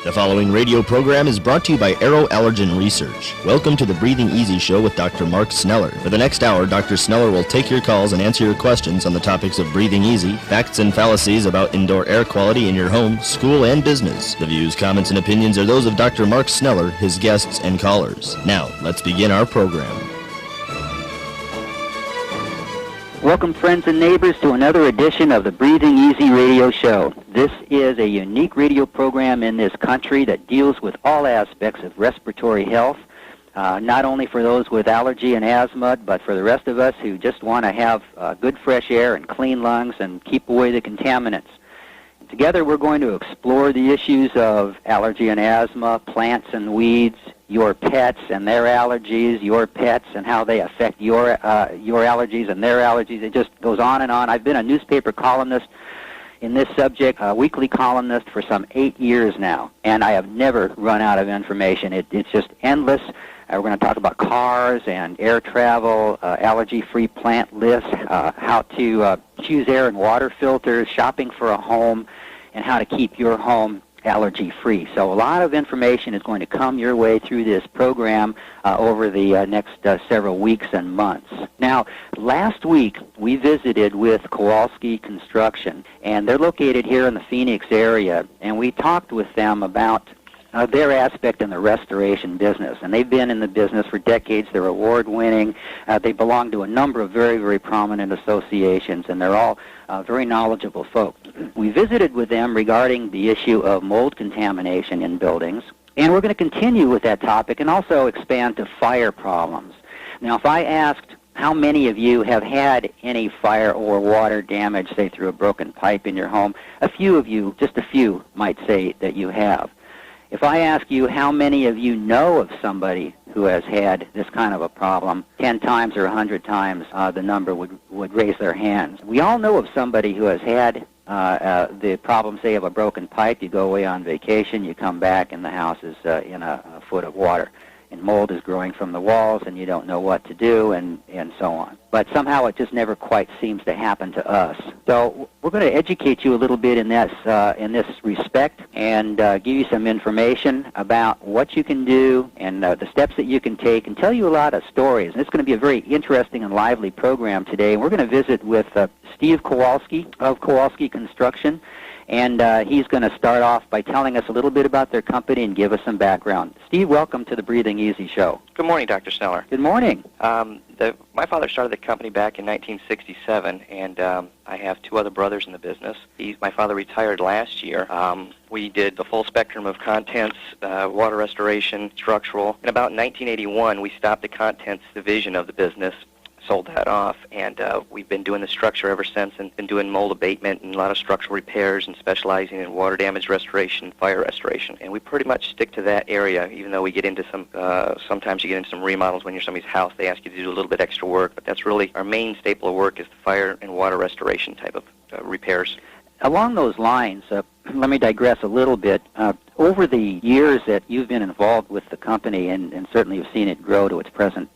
The following radio program is brought to you by Aero Allergen Research. Welcome to the Breathing Easy Show with Dr. Mark Sneller. For the next hour, Dr. Sneller will take your calls and answer your questions on the topics of breathing easy, facts and fallacies about indoor air quality in your home, school, and business. The views, comments, and opinions are those of Dr. Mark Sneller, his guests, and callers. Now, let's begin our program. Welcome, friends and neighbors, to another edition of the Breathing Easy Radio Show. This is a unique radio program in this country that deals with all aspects of respiratory health, not only for those with allergy and asthma, but for the rest of us who just want to have good fresh air and clean lungs and keep away the contaminants. Together, we're going to explore the issues of allergy and asthma, plants and weeds, your pets and their allergies, your pets and how they affect your allergies and their allergies. It just goes on and on. I've been a newspaper columnist in this subject, a weekly columnist for some 8 years now, and I have never run out of information. It's just endless. We're going to talk about cars and air travel, allergy-free plant lists, how to choose air and water filters, shopping for a home, and how to keep your home allergy-free. So a lot of information is going to come your way through this program over the next several weeks and months. Now, last week we visited with Kowalski Construction, and they're located here in the Phoenix area, and we talked with them about their aspect in the restoration business. And they've been in the business for decades. They're award-winning. They belong to a number of very, very prominent associations, and they're all very knowledgeable folks. We visited with them regarding the issue of mold contamination in buildings, and we're going to continue with that topic and also expand to fire problems. Now, if I asked how many of you have had any fire or water damage, say through a broken pipe in your home, a few of you, just a few, might say that you have. If I ask you how many of you know of somebody who has had this kind of a problem, 10 times or 100 times the number would raise their hands. We all know of somebody who has had the problem, say, of a broken pipe. You go away on vacation, you come back, and the house is in a foot of water. And mold is growing from the walls, and you don't know what to do, and so on. But somehow it just never quite seems to happen to us. So we're going to educate you a little bit in this respect and give you some information about what you can do and the steps that you can take and tell you a lot of stories. And it's going to be a very interesting and lively program today. And we're going to visit with Steev Kowalski of Kowalski Construction. And he's going to start off by telling us a little bit about their company and give us some background. Steve, welcome to the Breathing Easy Show. Good morning, Dr. Sneller. Good morning. My father started the company back in 1967, and I have two other brothers in the business. My father retired last year. We did the full spectrum of contents, water restoration, structural. In about 1981, we stopped the contents division of the business, sold that off, and we've been doing the structure ever since and been doing mold abatement and a lot of structural repairs and specializing in water damage restoration, fire restoration. And we pretty much stick to that area, even though we get into sometimes you get into some remodels when you're somebody's house. They ask you to do a little bit extra work, but that's really our main staple of work is the fire and water restoration type of repairs. Along those lines, let me digress a little bit. Over the years that you've been involved with the company, and certainly you've seen it grow to its present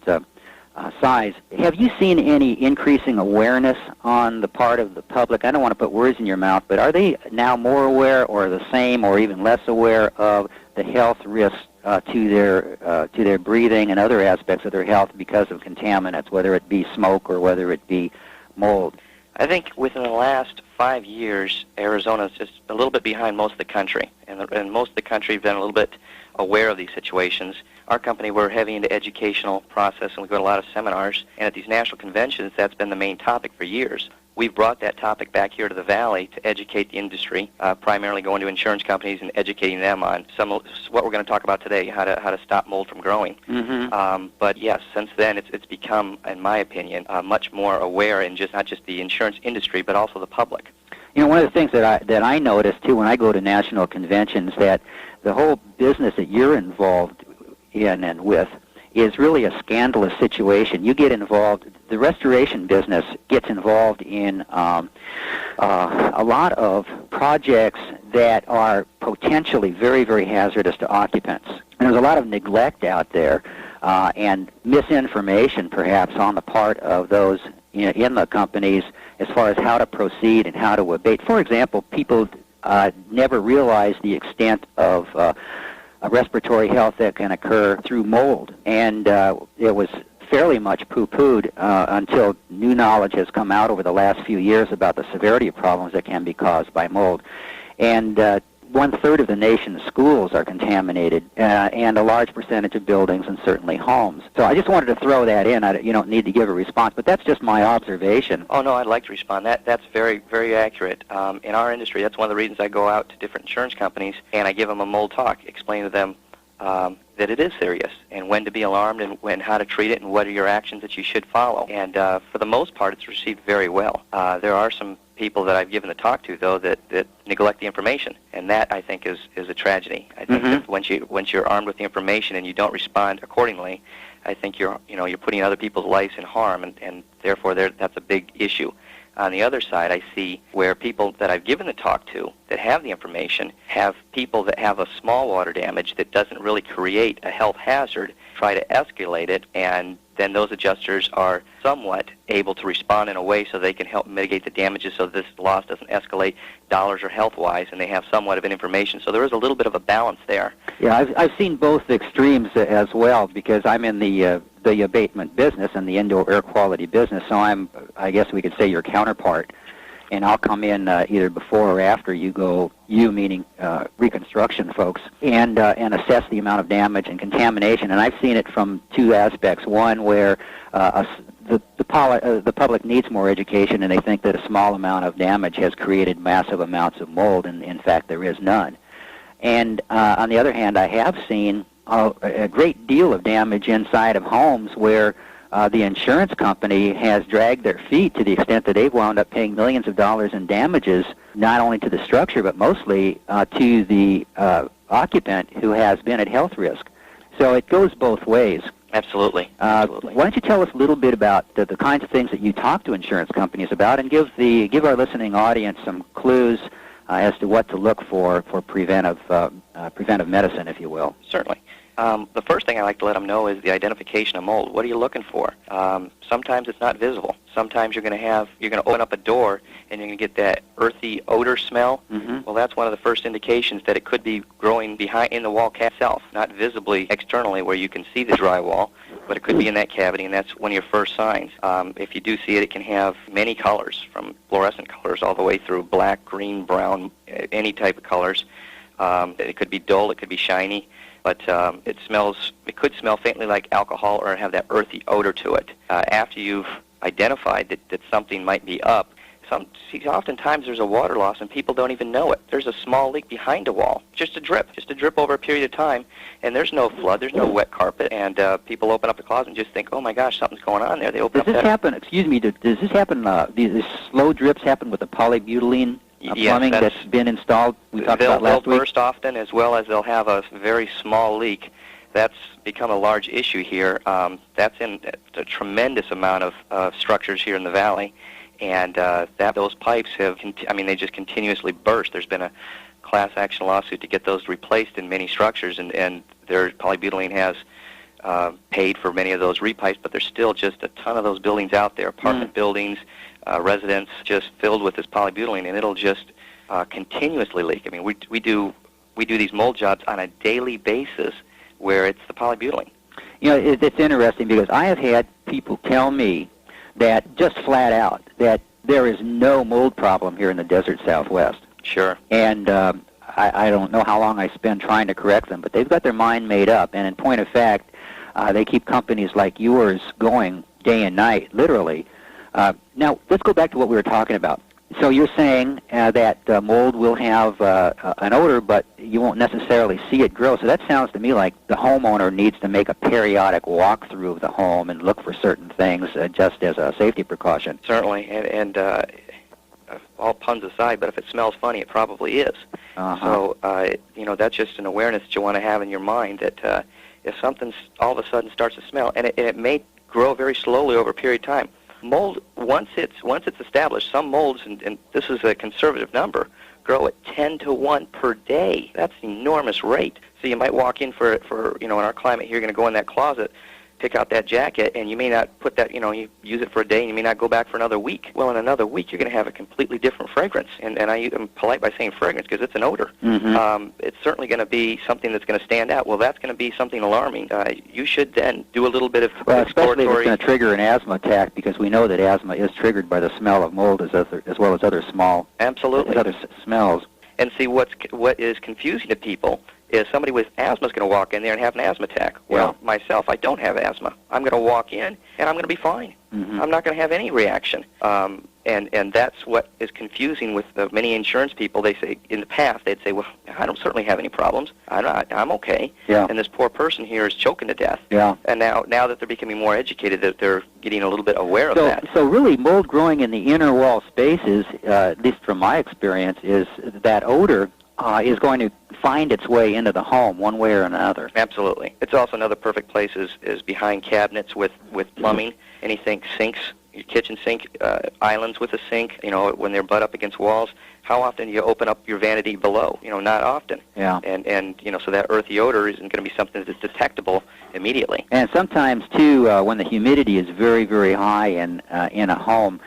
size, have you seen any increasing awareness on the part of the public? I don't want to put words in your mouth, but are they now more aware or the same or even less aware of the health risks to their breathing and other aspects of their health because of contaminants, whether it be smoke or whether it be mold? I think within the last 5 years, Arizona's just a little bit behind most of the country, and most of the country have been a little bit aware of these situations. Our company, we're heavy into educational process, and we go to a lot of seminars, and at these national conventions, that's been the main topic for years. We've brought that topic back here to the Valley to educate the industry, primarily going to insurance companies and educating them on what we're going to talk about today, how to stop mold from growing. Mm-hmm. But yes, since then it's become, in my opinion, much more aware in not just the insurance industry, but also the public. You know, one of the things that I notice too when I go to national conventions, that the whole business that you're involved in and with is really a scandalous situation. You get involved, the restoration business gets involved in a lot of projects that are potentially very, very hazardous to occupants. And there's a lot of neglect out there and misinformation perhaps on the part of those in the companies as far as how to proceed and how to abate. For example, people never realized the extent of respiratory health that can occur through mold. And it was fairly much poo-pooed until new knowledge has come out over the last few years about the severity of problems that can be caused by mold. And one-third of the nation's schools are contaminated, and a large percentage of buildings and certainly homes. So I just wanted to throw that in. You don't need to give a response, but that's just my observation. Oh, no, I'd like to respond. That's very, very accurate. In our industry, that's one of the reasons I go out to different insurance companies, and I give them a mold talk, explain to them that it is serious, and when to be alarmed, and how to treat it, and what are your actions that you should follow. And for the most part, it's received very well. There are some people that I've given the talk to, though, that neglect the information, and that, I think, is a tragedy. I think that once you're armed with the information and you don't respond accordingly, I think you're putting other people's lives in harm, and therefore that's a big issue. On the other side, I see where people that I've given the talk to that have the information have people that have a small water damage that doesn't really create a health hazard, try to escalate it, and then those adjusters are somewhat able to respond in a way so they can help mitigate the damages so this loss doesn't escalate dollars or health-wise, and they have somewhat of an information. So there is a little bit of a balance there. Yeah, I've seen both extremes as well, because I'm in the abatement business and the indoor air quality business, so I guess we could say your counterpart. And I'll come in either before or after you go, you meaning reconstruction folks, and assess the amount of damage and contamination. And I've seen it from two aspects. One, where the public needs more education, and they think that a small amount of damage has created massive amounts of mold, and in fact there is none. And on the other hand, I have seen a great deal of damage inside of homes where the insurance company has dragged their feet to the extent that they've wound up paying millions of dollars in damages, not only to the structure, but mostly to the occupant who has been at health risk. So it goes both ways. Absolutely. Absolutely. Why don't you tell us a little bit about the kinds of things that you talk to insurance companies about, and give our listening audience some clues as to what to look for preventive medicine, if you will. Certainly. The first thing I like to let them know is the identification of mold. What are you looking for? Sometimes it's not visible. Sometimes you're going to open up a door and you're going to get that earthy odor smell. Mm-hmm. Well, that's one of the first indications that it could be growing in the wall cavity itself, not visibly externally where you can see the drywall, but it could be in that cavity, and that's one of your first signs. If you do see it, it can have many colors, from fluorescent colors all the way through black, green, brown, any type of colors. It could be dull, it could be shiny. But it could smell faintly like alcohol or have that earthy odor to it. After you've identified that something might be up, oftentimes there's a water loss and people don't even know it. There's a small leak behind a wall, just a drip over a period of time, and there's no flood, there's no wet carpet, and people open up the closet and just think, oh my gosh, something's going on there. They open Does this happen, these slow drips happen with the polybutylene plumbing that's been installed? We talked about last week. They'll burst often, as well as they'll have a very small leak. That's become a large issue here. That's in a tremendous amount of structures here in the valley, and those pipes they just continuously burst. There's been a class action lawsuit to get those replaced in many structures, and their polybutylene has paid for many of those repipes, but there's still just a ton of those buildings out there, apartment buildings, residents, just filled with this polybutylene, and it'll just continuously leak. I mean, we do these mold jobs on a daily basis where it's the polybutylene. You know, it's interesting because I have had people tell me that just flat out that there is no mold problem here in the desert Southwest. Sure. And I don't know how long I spend trying to correct them, but they've got their mind made up. And in point of fact, they keep companies like yours going day and night, literally. Now, let's go back to what we were talking about. So you're saying that mold will have an odor, but you won't necessarily see it grow. So that sounds to me like the homeowner needs to make a periodic walkthrough of the home and look for certain things just as a safety precaution. Certainly, and all puns aside, but if it smells funny, it probably is. Uh-huh. So, that's just an awareness that you want to have in your mind that if something all of a sudden starts to smell, and it may grow very slowly over a period of time. Mold, once it's established, some molds, and this is a conservative number, grow at 10 to 1 per day. That's an enormous rate. So you might walk in for in our climate here, you're going to go in that closet, pick out that jacket, and you may not put that, you use it for a day, and you may not go back for another week. Well, in another week, you're going to have a completely different fragrance. And I'm polite by saying fragrance because it's an odor. Mm-hmm. It's certainly going to be something that's going to stand out. Well, that's going to be something alarming. You should then do a little bit of especially if exploratory... it's going to trigger an asthma attack, because we know that asthma is triggered by the smell of mold as well as other Absolutely. other smells. And see, what is confusing to people is somebody with asthma is going to walk in there and have an asthma attack. Well, myself, I don't have asthma. I'm going to walk in, and I'm going to be fine. Mm-hmm. I'm not going to have any reaction. And that's what is confusing with many insurance people. They say, in the past, they'd say, well, I don't certainly have any problems. I'm okay. Yeah. And this poor person here is choking to death. Yeah. And now that they're becoming more educated, that they're getting a little bit aware of that. So really, mold growing in the inner wall spaces, at least from my experience, is that odor is going to find its way into the home one way or another. Absolutely. It's also another perfect place is behind cabinets with plumbing, anything, sinks, your kitchen sink, islands with a sink, when they're butt up against walls. How often do you open up your vanity below? Not often. Yeah. And so that earthy odor isn't going to be something that's detectable immediately. And sometimes, too, when the humidity is very, very high in a home,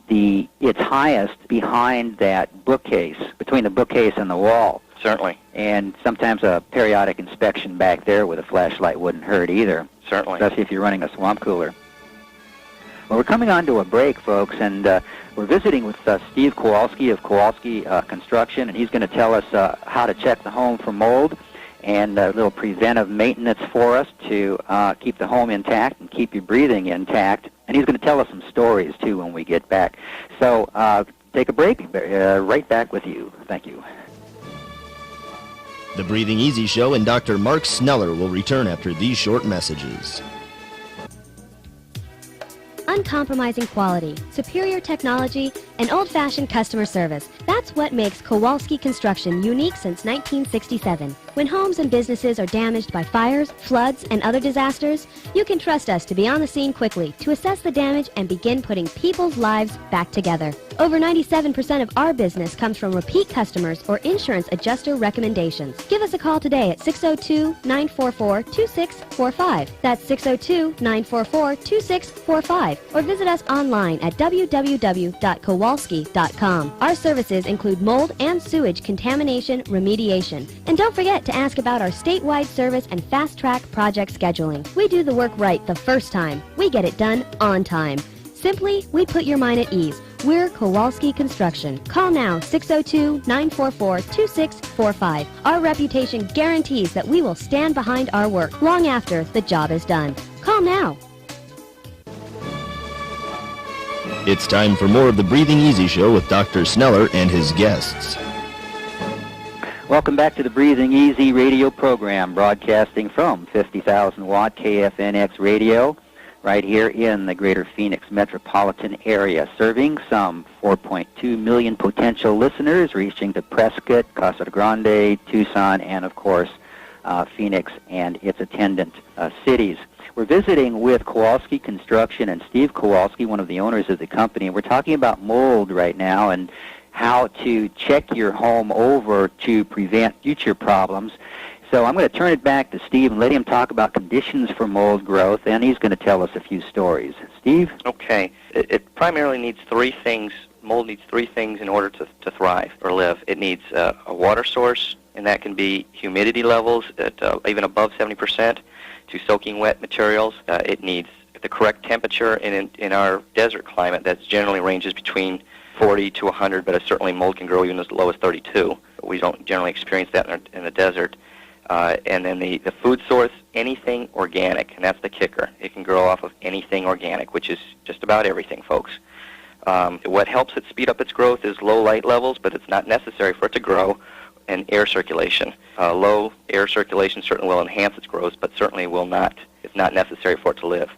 it's highest behind that bookcase, between the bookcase and the wall. Certainly. And sometimes a periodic inspection back there with a flashlight wouldn't hurt either. Certainly. Especially if you're running a swamp cooler. Well, we're coming on to a break, folks, and we're visiting with Steev Kowalski of Kowalski Construction, and he's going to tell us how to check the home for mold and a little preventive maintenance for us to keep the home intact and keep your breathing intact. And he's going to tell us some stories, too, when we get back. So take a break. Right back with you. Thank you. The Breathing Easy Show and Dr. Mark Sneller will return after these short messages. Uncompromising quality, superior technology, and old-fashioned customer service. That's what makes Kowalski Construction unique since 1967. When homes and businesses are damaged by fires, floods, and other disasters, you can trust us to be on the scene quickly to assess the damage and begin putting people's lives back together. Over 97% of our business comes from repeat customers or insurance adjuster recommendations. Give us a call today at 602-944-2645. That's 602-944-2645. Or visit us online at www.kowalski.com. Our services include mold and sewage contamination remediation. And don't forget to ask about our statewide service and fast-track project scheduling. We do the work right the first time. We get it done on time. Simply, we put your mind at ease. We're Kowalski Construction. Call now, 602-944-2645. Our reputation guarantees that we will stand behind our work long after the job is done. Call now. It's time for more of the Breathing Easy Show with Dr. Sneller and his guests. Welcome back to the Breathing Easy radio program, broadcasting from 50,000 watt KFNX radio, right here in the greater Phoenix metropolitan area, serving some 4.2 million potential listeners, reaching to Prescott, Casa Grande, Tucson, and of course, Phoenix and its attendant cities. We're visiting with Kowalski Construction and Steev Kowalski, one of the owners of the company. We're talking about mold right now and how to check your home over to prevent future problems. So I'm going to turn it back to Steev and let him talk about conditions for mold growth, and he's going to tell us a few stories. Steev? Okay. It primarily needs three things. Mold needs three things in order to thrive or live. It needs a water source, and that can be humidity levels at even above 70%. To soaking wet materials. It needs the correct temperature, and in our desert climate, that generally ranges between 40 to 100, but certainly mold can grow even as low as 32. We don't generally experience that in the desert. And then the food source, anything organic, and that's the kicker. It can grow off of anything organic, which is just about everything, folks. What helps it speed up its growth is low light levels, but it's not necessary for it to grow, and air circulation. Low air circulation certainly will enhance its growth, but certainly will not. It's not necessary for it to live.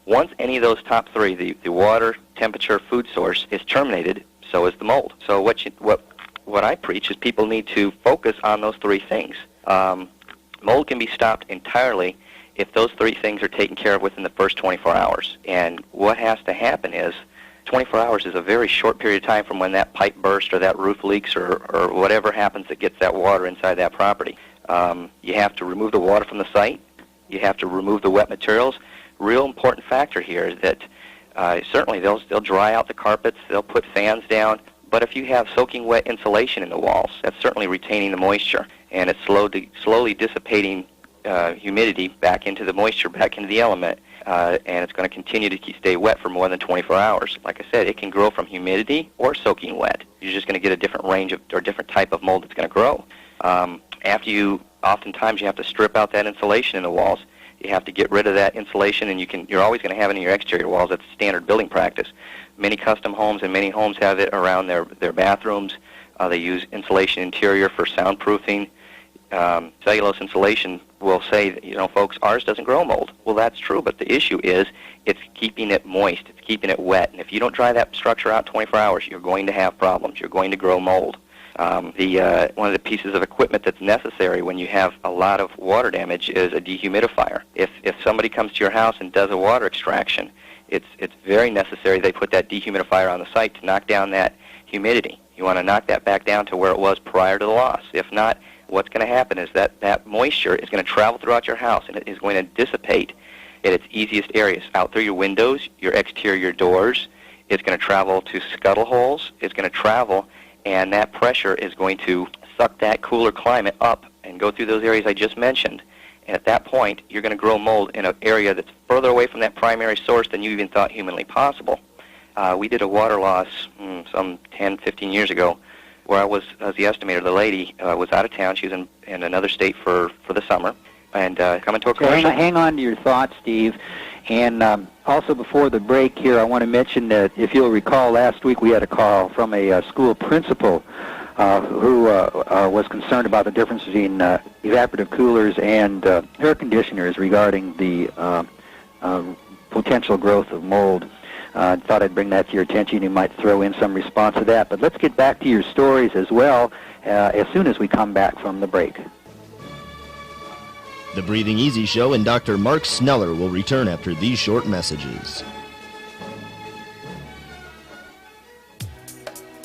Once any of those top three, the water, temperature, food source, is terminated, so is the mold. So what I preach is people need to focus on those three things. Mold can be stopped entirely if those three things are taken care of within the first 24 hours. And what has to happen is 24 hours is a very short period of time from when that pipe bursts or that roof leaks or whatever happens that gets that water inside that property. You have to remove the water from the site. You have to remove the wet materials. Real important factor here is that certainly they'll dry out the carpets, they'll put fans down, but if you have soaking wet insulation in the walls, that's certainly retaining the moisture, and it's slowly dissipating humidity back into the moisture, back into the element, and it's going to continue to stay wet for more than 24 hours. Like I said, it can grow from humidity or soaking wet. You're just going to get a different range of, or different type of mold that's going to grow. Oftentimes you have to strip out that insulation in the walls. You have to get rid of that insulation, and you're always going to have it in your exterior walls. That's standard building practice. Many custom homes and many homes have it around their bathrooms. They use insulation interior for soundproofing. Cellulose insulation will say, folks, ours doesn't grow mold. Well, that's true, but the issue is it's keeping it moist. It's keeping it wet. And if you don't dry that structure out 24 hours, you're going to have problems. You're going to grow mold. One of the pieces of equipment that's necessary when you have a lot of water damage is a dehumidifier. If somebody comes to your house and does a water extraction, it's very necessary they put that dehumidifier on the site to knock down that humidity. You want to knock that back down to where it was prior to the loss. If not, what's going to happen is that moisture is going to travel throughout your house, and it is going to dissipate at its easiest areas, out through your windows, your exterior doors. It's going to travel to scuttle holes. It's going to travel, and that pressure is going to suck that cooler climate up and go through those areas I just mentioned. And at that point, you're going to grow mold in an area that's further away from that primary source than you even thought humanly possible. We did a water loss some 10, 15 years ago where I was the estimator. The lady was out of town. She was in another state for the summer, and coming to a commercial. Hang on to your thoughts, Steve. And also before the break here, I want to mention that if you'll recall, last week we had a call from a school principal who was concerned about the difference between evaporative coolers and air conditioners regarding the potential growth of mold. I thought I'd bring that to your attention. You might throw in some response to that. But let's get back to your stories as well as soon as we come back from the break. The Breathing Easy Show and Dr. Mark Sneller will return after these short messages.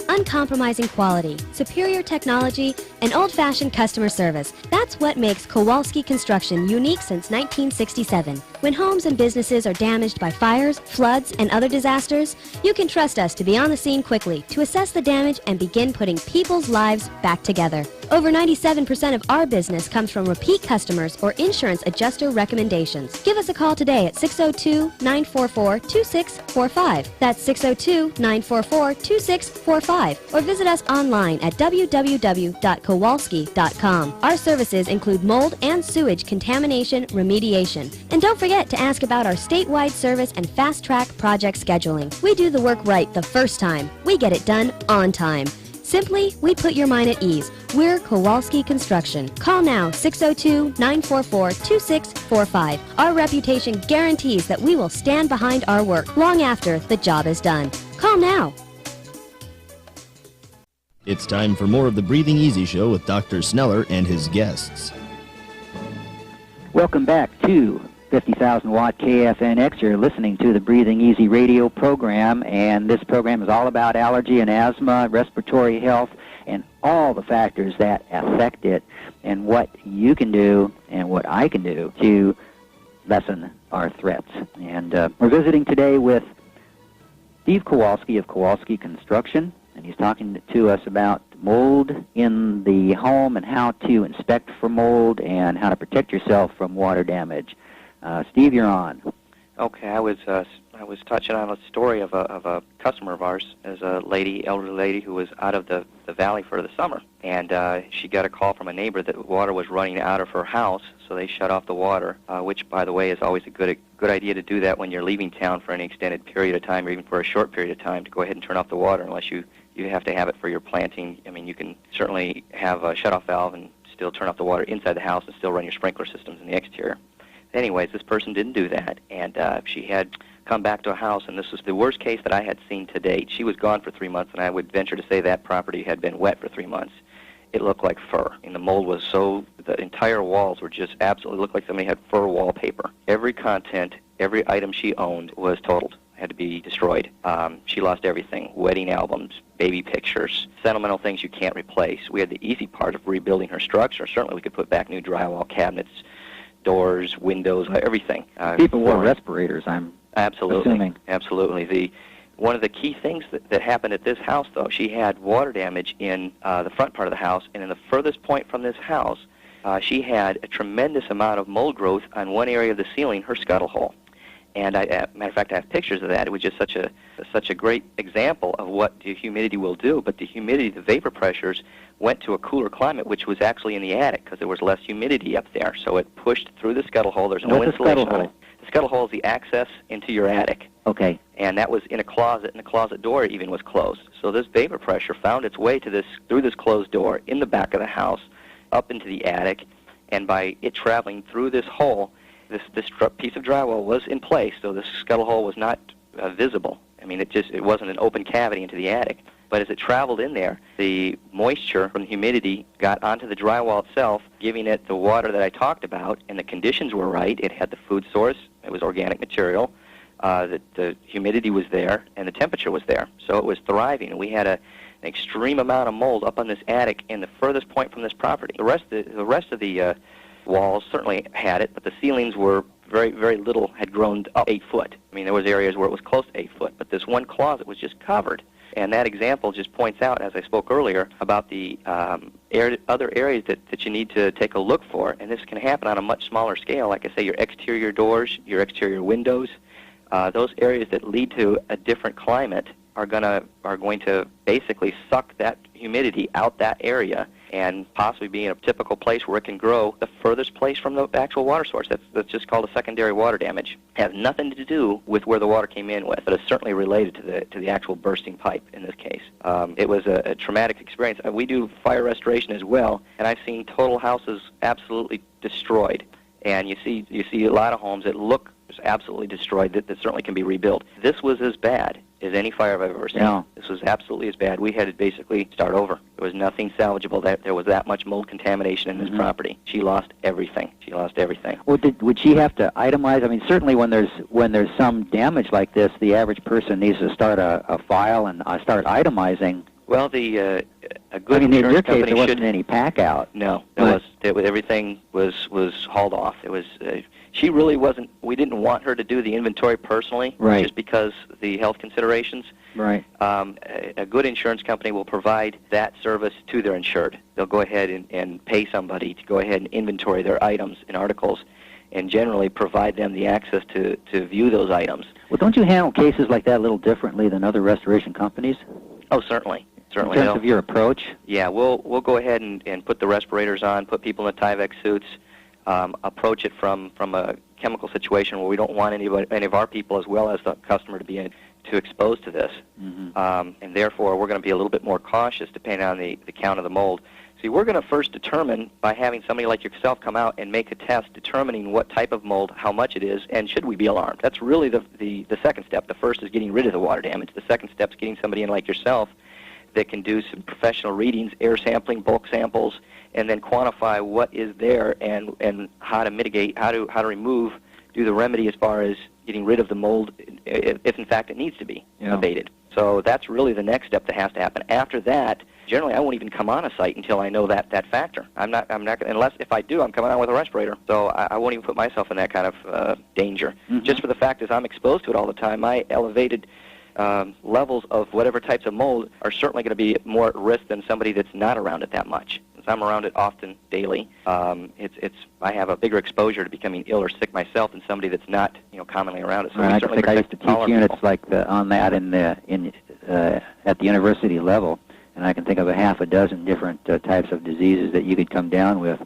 Uncompromising quality, superior technology, and old-fashioned customer service. That's what makes Kowalski Construction unique since 1967. When homes and businesses are damaged by fires, floods, and other disasters, you can trust us to be on the scene quickly to assess the damage and begin putting people's lives back together. Over 97% of our business comes from repeat customers or insurance adjuster recommendations. Give us a call today at 602-944-2645. That's 602-944-2645. Or visit us online at www.kowalski.com. Our services include mold and sewage contamination remediation. And don't forget to ask about our statewide service and fast-track project scheduling. We do the work right the first time. We get it done on time. Simply, we put your mind at ease. We're Kowalski Construction. Call now, 602-944-2645. Our reputation guarantees that we will stand behind our work long after the job is done. Call now. It's time for more of the Breathing Easy Show with Dr. Sneller and his guests. Welcome back to 50,000 watt KFNX. You're listening to the Breathing Easy radio program, and this program is all about allergy and asthma, respiratory health, and all the factors that affect it, and what you can do and what I can do to lessen our threats. And we're visiting today with Steve Kowalski of Kowalski Construction, and he's talking to us about mold in the home and how to inspect for mold and how to protect yourself from water damage. Steve, you're on. Okay, I was touching on a story of a customer of ours. There's a lady, elderly lady, who was out of the valley for the summer, and she got a call from a neighbor that water was running out of her house, so they shut off the water, which, by the way, is always a good idea to do that when you're leaving town for an extended period of time, or even for a short period of time, to go ahead and turn off the water unless you have to have it for your planting. I mean, you can certainly have a shut-off valve and still turn off the water inside the house and still run your sprinkler systems in the exterior. Anyways, this person didn't do that, and she had come back to a house, and this was the worst case that I had seen to date. She was gone for 3 months, and I would venture to say that property had been wet for 3 months. It looked like fur, and the mold was the entire walls were just absolutely looked like somebody had fur wallpaper. Every content, every item she owned was totaled, had to be destroyed. She lost everything: wedding albums, baby pictures, sentimental things you can't replace. We had the easy part of rebuilding her structure. Certainly we could put back new drywall cabinets, doors, windows, everything. People wore respirators, I'm assuming. Absolutely. One of the key things that happened at this house, though, she had water damage in the front part of the house, and in the furthest point from this house, she had a tremendous amount of mold growth on one area of the ceiling, her scuttle hole. And matter of fact, I have pictures of that. It was just such a great example of what the humidity will do. But the humidity, the vapor pressures, went to a cooler climate, which was actually in the attic because there was less humidity up there. So it pushed through the scuttle hole. There's no insulation on it. The scuttle hole is the access into your attic. Okay. And that was in a closet, and the closet door even was closed. So this vapor pressure found its way to through this closed door in the back of the house, up into the attic, and by it traveling through this hole, this piece of drywall was in place, so the scuttle hole was not visible. I mean, it wasn't an open cavity into the attic. But as it traveled in there, the moisture from the humidity got onto the drywall itself, giving it the water that I talked about, and the conditions were right. It had the food source. It was organic material. The humidity was there, and the temperature was there. So it was thriving, and we had an extreme amount of mold up on this attic in the furthest point from this property. The rest of the walls certainly had it, but the ceilings were very, very little had grown up 8 foot. I mean, there was areas where it was close to 8 foot, but this one closet was just covered. And that example just points out, as I spoke earlier, about the other areas that you need to take a look for. And this can happen on a much smaller scale. Like I say, your exterior doors, your exterior windows, those areas that lead to a different climate are going to basically suck that humidity out that area and possibly be in a typical place where it can grow the furthest place from the actual water source. That's just called a secondary water damage. It has nothing to do with where the water came in with, but it's certainly related to the actual bursting pipe in this case. It was a traumatic experience. We do fire restoration as well, and I've seen total houses absolutely destroyed. And you see a lot of homes that look absolutely destroyed that certainly can be rebuilt. This was as bad as any fire I've ever seen. Yeah. This was absolutely as bad. We had to basically start over. There was nothing salvageable. There was that much mold contamination in this property. She lost everything. Well, would she have to itemize? I mean, certainly when there's some damage like this, the average person needs to start a file and start itemizing. Well, a good in your case, there wasn't any pack out. No, everything was hauled off. It was. She really wasn't. We didn't want her to do the inventory personally, right, just because the health considerations. Right. A good insurance company will provide that service to their insured. They'll go ahead and pay somebody to go ahead and inventory their items and articles, and generally provide them the access to view those items. Well, don't you handle cases like that a little differently than other restoration companies? Oh, certainly. In terms of your approach? Yeah, we'll go ahead and put the respirators on, put people in the Tyvek suits, approach it from a chemical situation where we don't want any of our people as well as the customer to be too exposed to this. Mm-hmm. And therefore, we're going to be a little bit more cautious depending on the count of the mold. See, we're going to first determine by having somebody like yourself come out and make a test determining what type of mold, how much it is, and should we be alarmed. That's really the second step. The first is getting rid of the water damage. The second step is getting somebody in like yourself that can do some professional readings, air sampling, bulk samples, and then quantify what is there and how to mitigate, how to remove, do the remedy as far as getting rid of the mold if in fact it needs to be abated. So that's really the next step that has to happen. After that, generally I won't even come on a site until I know that factor. I'm not unless if I do, I'm coming on with a respirator. So I won't even put myself in that kind of danger. Mm-hmm. Just for the fact is I'm exposed to it all the time. My elevated levels of whatever types of mold are certainly going to be more at risk than somebody that's not around it that much. Since I'm around it often, daily, I have a bigger exposure to becoming ill or sick myself than somebody that's not commonly around it. So I think I used to teach units like on that at the university level, and I can think of a half a dozen different types of diseases that you could come down with.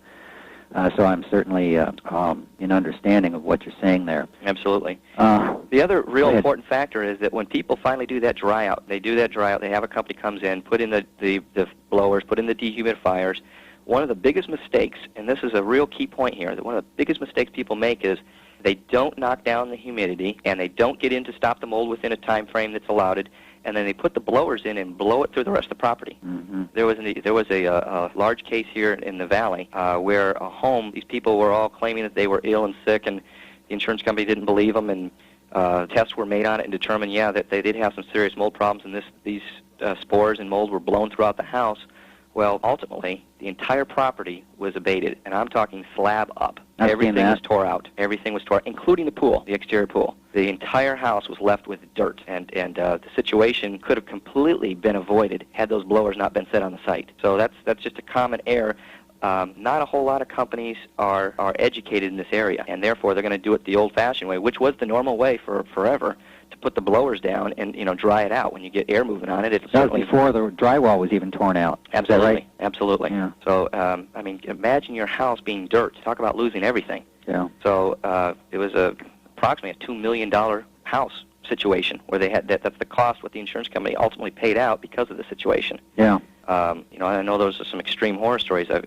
So I'm certainly in understanding of what you're saying there. Absolutely. The other real important factor is that when people finally do that dry out, they have a company comes in, put in the blowers, put in the dehumidifiers. One of the biggest mistakes, and this is a real key point here, that one of the biggest mistakes people make is they don't knock down the humidity and they don't get in to stop the mold within a time frame that's allowed, and then they put the blowers in and blow it through the rest of the property. Mm-hmm. There was a large case here in the valley where a home, these people were all claiming that they were ill and sick, and the insurance company didn't believe them, and tests were made on it and determined, that they did have some serious mold problems, and these spores and mold were blown throughout the house. Well, ultimately, the entire property was abated, and I'm talking slab up. I've seen Everything that. was tore out. Everything was tore, including the pool, the exterior pool. The entire house was left with dirt, and the situation could have completely been avoided had those blowers not been set on the site. So that's just a common error. Not a whole lot of companies are educated in this area, and therefore they're going to do it the old-fashioned way, which was the normal way for forever, to put the blowers down and dry it out. When you get air moving on it, it's That was before the drywall was even torn out. Absolutely, Is that right? absolutely. Yeah. So, I mean, imagine your house being dirt. Talk about losing everything. Yeah. So it was approximately a $2 million house situation where they had that's the cost what the insurance company ultimately paid out because of the situation. Yeah. I know those are some extreme horror stories I've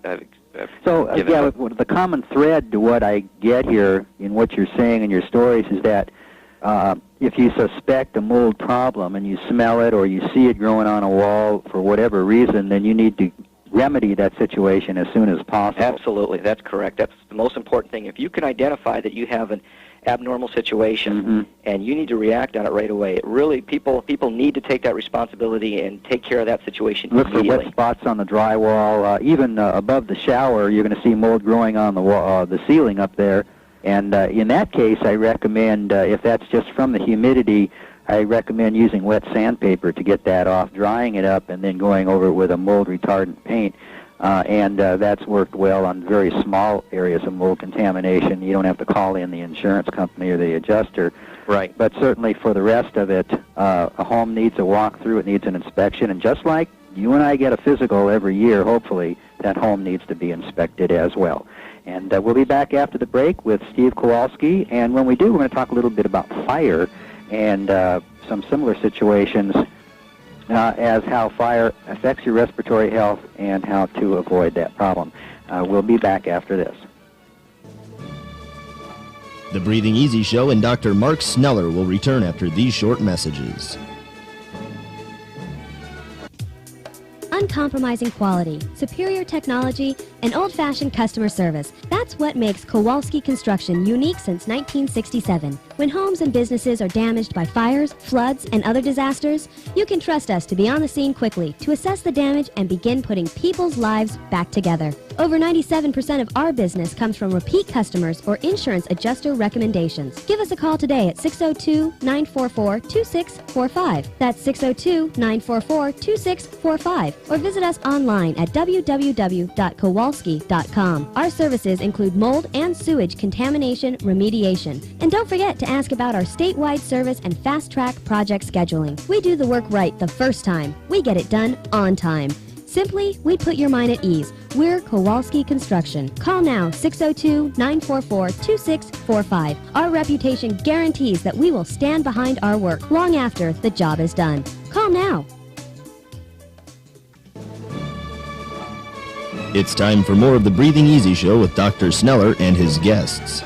So, given. the common thread to what I get here in what you're saying in your stories is that if you suspect a mold problem and you smell it or you see it growing on a wall for whatever reason, then you need to remedy that situation as soon as possible. Absolutely, that's correct. That's the most important thing. If you can identify that you have an abnormal situation and you need to react on it right away, it really people need to take that responsibility and take care of that situation Look for immediately. wet spots on the drywall. Even above the shower, you're going to see mold growing on the wall, the ceiling up there. And in that case, I recommend, if that's just from the humidity, I recommend using wet sandpaper to get that off, drying it up, and then going over it with a mold retardant paint. And that's worked well on very small areas of mold contamination. You don't have to call in the insurance company or the adjuster. Right. But certainly for the rest of it, a home needs a walkthrough, it needs an inspection, and just like you and I get a physical every year, hopefully, that home needs to be inspected as well. And we'll be back after the break with Steve Kowalski, and when we do, we're going to talk a little bit about fire and some similar situations as how fire affects your respiratory health and how to avoid that problem. We'll be back after this. The Breathing Easy Show and Dr. Mark Sneller will return after these short messages. Uncompromising quality, superior technology, and old-fashioned customer service. That's what makes Kowalski Construction unique since 1967. When homes and businesses are damaged by fires, floods, and other disasters, you can trust us to be on the scene quickly to assess the damage and begin putting people's lives back together. Over 97% of our business comes from repeat customers or insurance adjuster recommendations. Give us a call today at 602-944-2645. That's 602-944-2645. Or visit us online at www.kowalski.com. Our services include mold and sewage contamination remediation. And don't forget to ask about our statewide service and fast-track project scheduling. We do the work right the first time. We get it done on time. Simply, we put your mind at ease. We're Kowalski Construction. Call now, 602-944-2645. Our reputation guarantees that we will stand behind our work long after the job is done. Call now. It's time for more of the Breathing Easy Show with Dr. Sneller and his guests.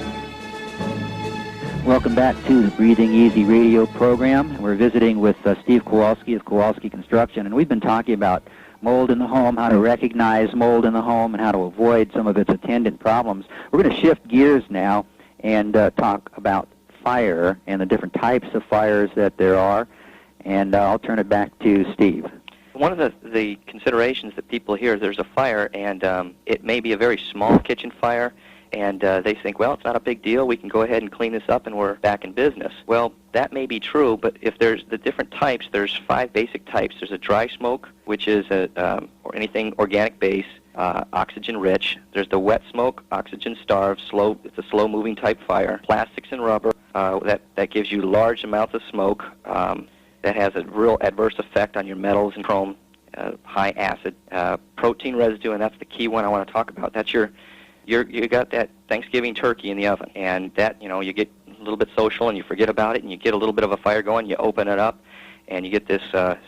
Welcome back to the Breathing Easy radio program. We're visiting with Steve Kowalski of Kowalski Construction, and we've been talking about mold in the home, how to recognize mold in the home, and how to avoid some of its attendant problems. We're going to shift gears now and talk about fire and the different types of fires that there are, and I'll turn it back to Steve. One of the considerations that people hear, there's a fire, and it may be a very small kitchen fire, and they think, well, it's not a big deal. We can go ahead and clean this up, and we're back in business. Well, that may be true, but if there's the different types, there's 5 basic types. There's a dry smoke, which is or anything organic-based, oxygen-rich. There's the wet smoke, oxygen-starved, slow. It's a slow-moving type fire. Plastics and rubber, that gives you large amounts of smoke. That has a real adverse effect on your metals and chrome, high acid, protein residue, and that's the key one I want to talk about. That's you got that Thanksgiving turkey in the oven, and that, you get a little bit social and you forget about it, and you get a little bit of a fire going, you open it up, and you get this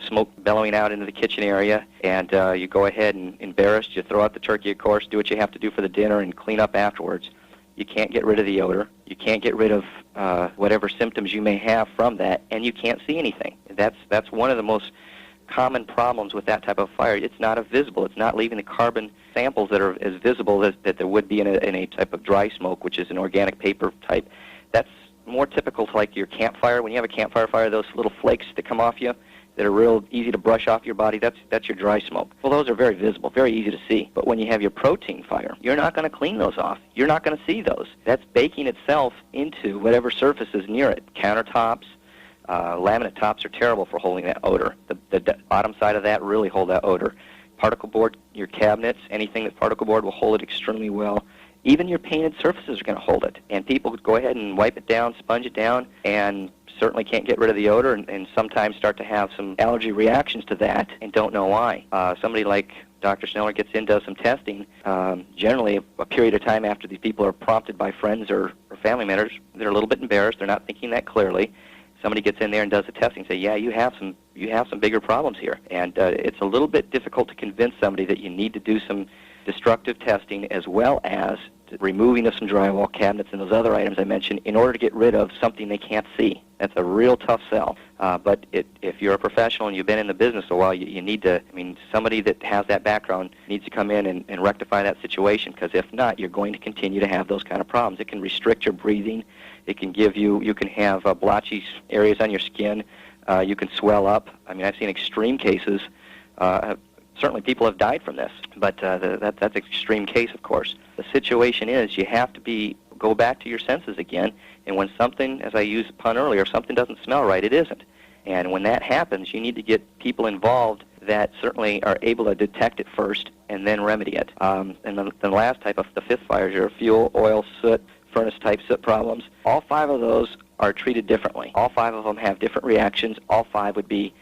smoke bellowing out into the kitchen area, and you go ahead and embarrassed, you throw out the turkey, of course, do what you have to do for the dinner, and clean up afterwards. You can't get rid of the odor. You can't get rid of whatever symptoms you may have from that, and you can't see anything. That's one of the most common problems with that type of fire. It's not visible. It's not leaving the carbon samples that are as visible that there would be in a type of dry smoke, which is an organic paper type. That's more typical to like your campfire. When you have a campfire fire, those little flakes that come off you, that are real easy to brush off your body, that's your dry smoke. Well, those are very visible, very easy to see. But when you have your protein fire, you're not going to clean those off. You're not going to see those. That's baking itself into whatever surface is near it. Countertops, laminate tops are terrible for holding that odor. The bottom side of that really hold that odor. Particle board, your cabinets, anything that particle board will hold it extremely well. Even your painted surfaces are going to hold it. And people go ahead and wipe it down, sponge it down, and certainly can't get rid of the odor, and sometimes start to have some allergy reactions to that and don't know why. Somebody like Dr. Sneller gets in, does some testing. Generally, a period of time after these people are prompted by friends or family members, they're a little bit embarrassed. They're not thinking that clearly. Somebody gets in there and does the testing and say, yeah, you have some bigger problems here. And it's a little bit difficult to convince somebody that you need to do some destructive testing as well as removing of some drywall, cabinets, and those other items I mentioned in order to get rid of something they can't see. That's a real tough sell. But if you're a professional and you've been in the business a while, you need to, somebody that has that background needs to come in and rectify that situation, because if not, you're going to continue to have those kind of problems. It can restrict your breathing. It can give you can have blotchy areas on your skin. You can swell up. I've seen extreme cases. Certainly people have died from this, but that's an extreme case, of course. The situation is you have to go back to your senses again, and when something, as I used the pun earlier, something doesn't smell right, it isn't. And when that happens, you need to get people involved that certainly are able to detect it first and then remedy it. And the last type of the fifth fire is your fuel, oil, soot, furnace-type soot problems. All 5 of those are treated differently. All 5 of them have different reactions. All 5 would be,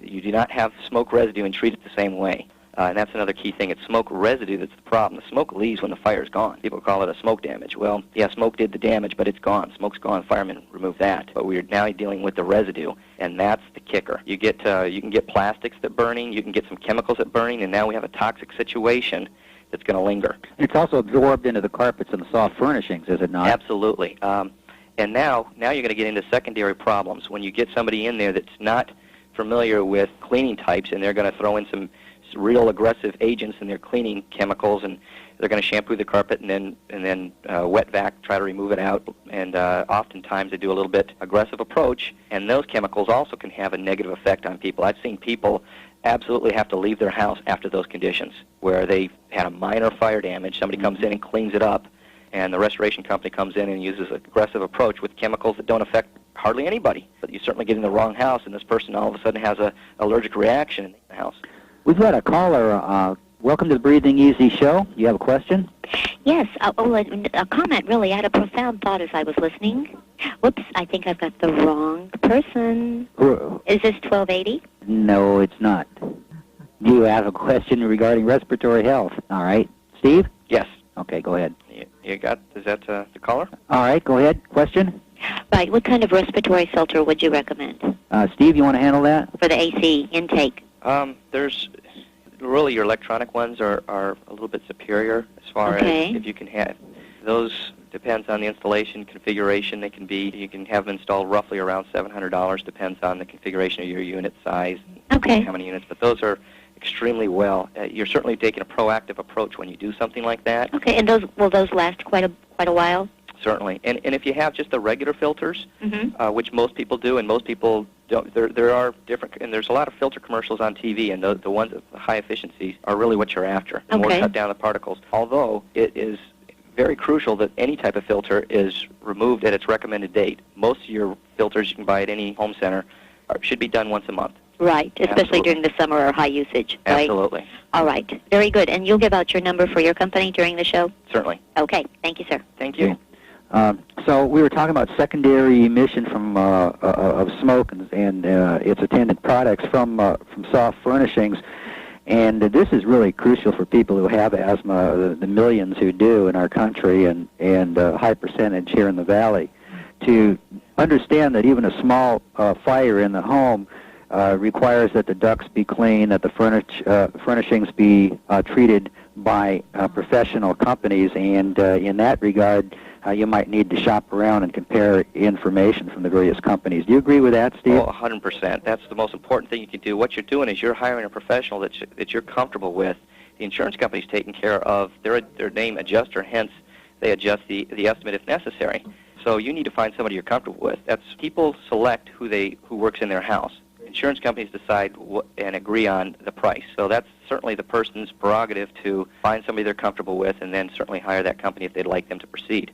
you do not have smoke residue and treat it the same way. And that's another key thing. It's smoke residue that's the problem. The smoke leaves when the fire's gone. People call it a smoke damage. Well, yeah, smoke did the damage, but it's gone. Smoke's gone. Firemen remove that. But we're now dealing with the residue, and that's the kicker. You can get plastics that burning. You can get some chemicals that burning, and now we have a toxic situation that's going to linger. It's also absorbed into the carpets and the soft furnishings, is it not? Absolutely. And now you're going to get into secondary problems. When you get somebody in there that's not familiar with cleaning types, and they're going to throw in some real aggressive agents in their cleaning chemicals, and they're going to shampoo the carpet and then wet vac, try to remove it out, and oftentimes they do a little bit aggressive approach, and those chemicals also can have a negative effect on people. I've seen people absolutely have to leave their house after those conditions, where they had a minor fire damage, somebody comes in and cleans it up, and the restoration company comes in and uses an aggressive approach with chemicals that don't affect hardly anybody. But you certainly get in the wrong house, and this person all of a sudden has an allergic reaction in the house. We've got a caller. Welcome to the Breathing Easy show. You have a question? Yes, a comment, really. I had a profound thought as I was listening. Whoops, I think I've got the wrong person. Is this 1280? No, it's not. Do you have a question regarding respiratory health? All right. Steve? Yes. Okay, go ahead. Is that the caller? All right, go ahead. Question? Right, what kind of respiratory filter would you recommend? Steve, you want to handle that? For the AC intake. There's really your electronic ones are a little bit superior as far as if you can have those. Depends on the installation configuration. You can have them installed roughly around $700. Depends on the configuration of your unit size. Okay. How many units? But those are extremely well. You're certainly taking a proactive approach when you do something like that. Okay, and will those last quite a while? Certainly. And if you have just the regular filters, which most people do, and most people don't, there are different, and there's a lot of filter commercials on TV, and the ones with the high efficiencies are really what you're after. The more cut down the particles. Although it is very crucial that any type of filter is removed at its recommended date. Most of your filters you can buy at any home center should be done once a month. Right, especially during the summer or high usage, right? Absolutely. All right, very good. And you'll give out your number for your company during the show? Certainly. Okay, thank you, sir. Thank you. So we were talking about secondary emission from of smoke and its attendant products from soft furnishings, and this is really crucial for people who have asthma, the millions who do in our country, and a high percentage here in the Valley, to understand that even a small fire in the home requires that the ducts be clean, that the furnishings be treated by professional companies, and in that regard, you might need to shop around and compare information from the various companies. Do you agree with that, Steve? Oh, 100%. That's the most important thing you can do. What you're doing is you're hiring a professional that you're comfortable with. The insurance company's taking care of their name adjuster, hence they adjust the estimate if necessary. So you need to find somebody you're comfortable with. That's people select who works in their house. insurance companies decide and agree on the price. So that's certainly the person's prerogative to find somebody they're comfortable with and then certainly hire that company if they'd like them to proceed.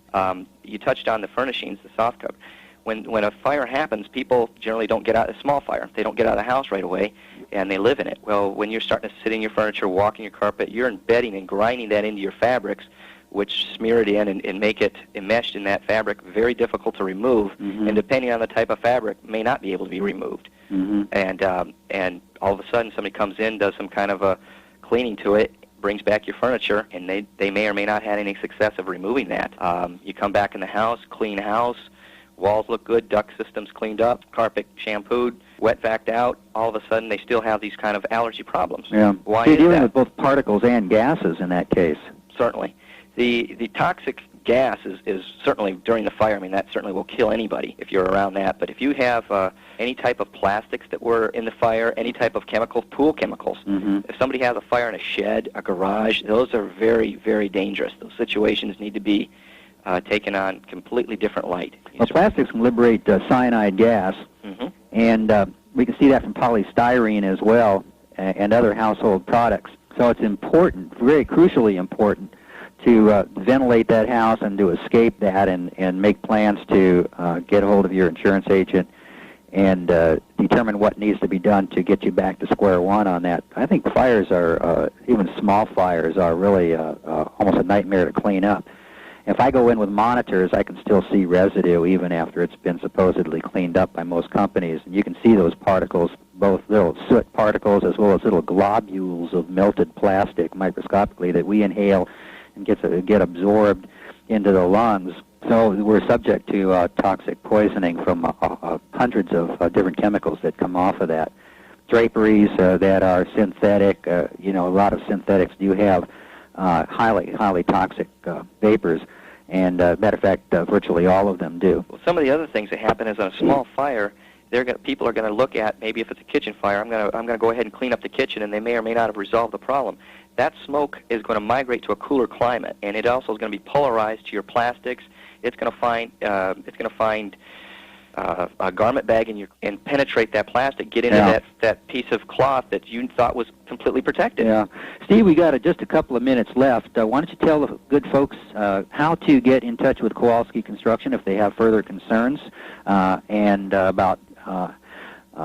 You touched on the furnishings, the soft cover. When a fire happens, people generally don't get out, a small fire, they don't get out of the house right away, and they live in it. Well, when you're starting to sit in your furniture, walk in your carpet, you're embedding and grinding that into your fabrics, which smear it in and make it enmeshed in that fabric, very difficult to remove, and depending on the type of fabric, may not be able to be removed. And all of a sudden, somebody comes in, does some kind of a cleaning to it, brings back your furniture, and they may or may not have any success of removing that. You come back in the house, clean house, walls look good, duct system's cleaned up, carpet shampooed, wet vacked out. All of a sudden, they still have these kind of allergy problems. Yeah. Why You're is dealing that? with both particles and gases in that case. Certainly. The toxic gas is certainly during the fire. I mean, that certainly will kill anybody if you're around that. But if you have any type of plastics that were in the fire, any type of chemicals, pool chemicals, if somebody has a fire in a shed, a garage, those are very, very dangerous. Those situations need to be taken on completely different light. Well, plastics can liberate cyanide gas, and we can see that from polystyrene as well and other household products. So it's important, very crucially important, to ventilate that house and to escape that and make plans to get a hold of your insurance agent and determine what needs to be done to get you back to square one on that. I think fires are, even small fires, are really almost a nightmare to clean up. If I go in with monitors, I can still see residue even after it's been supposedly cleaned up by most companies. And you can see those particles, both little soot particles as well as little globules of melted plastic microscopically that we inhale and get absorbed into the lungs. So we're subject to toxic poisoning from hundreds of different chemicals that come off of that. Draperies that are synthetic, a lot of synthetics do have highly toxic vapors, and matter of fact, virtually all of them do. Well, some of the other things that happen is on a small fire, people are going to look at, maybe if it's a kitchen fire, I'm going to go ahead and clean up the kitchen, and they may or may not have resolved the problem. That smoke is going to migrate to a cooler climate, and it also is going to be polarized to your plastics. It's going to find a garment bag and penetrate that plastic, get into that piece of cloth that you thought was completely protected. Yeah. Steve, we got just a couple of minutes left. Why don't you tell the good folks how to get in touch with Kowalski Construction if they have further concerns and about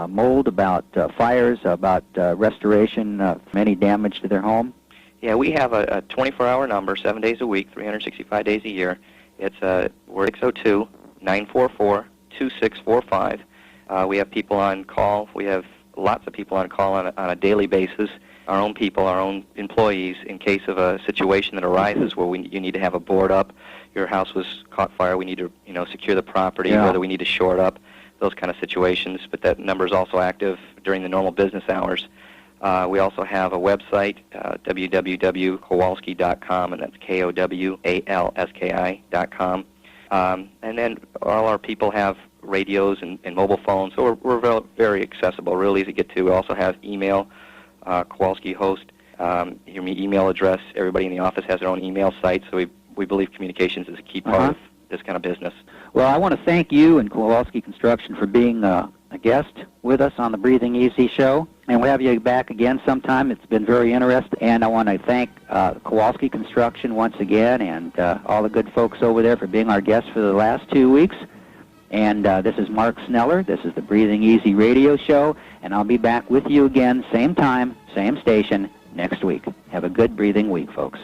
mold, about fires, about restoration of any damage to their home? Yeah, we have a 24-hour number, 7 days a week, 365 days a year. It's we're 602-944-2645. We have people on call. We have lots of people on call on a daily basis, our own people, our own employees, in case of a situation that arises where you need to have a board up, your house was caught fire, we need to secure the property, whether we need to shore it up, those kind of situations. But that number is also active during the normal business hours. We also have a website, www.kowalski.com, and that's KOWALSKI.com. And then all our people have radios and mobile phones, so we're very accessible, real easy to get to. We also have email, Kowalski Host, your email address. Everybody in the office has their own email site, so we believe communications is a key part of this kind of business. Well, I want to thank you and Kowalski Construction for being a guest with us on the Breathing Easy show, and we'll have you back again sometime. It's been very interesting, and I want to thank Kowalski Construction once again and all the good folks over there for being our guests for the last 2 weeks. And this is Mark Sneller. This is the Breathing Easy radio show, and I'll be back with you again, same time, same station, next week. Have a good breathing week, folks.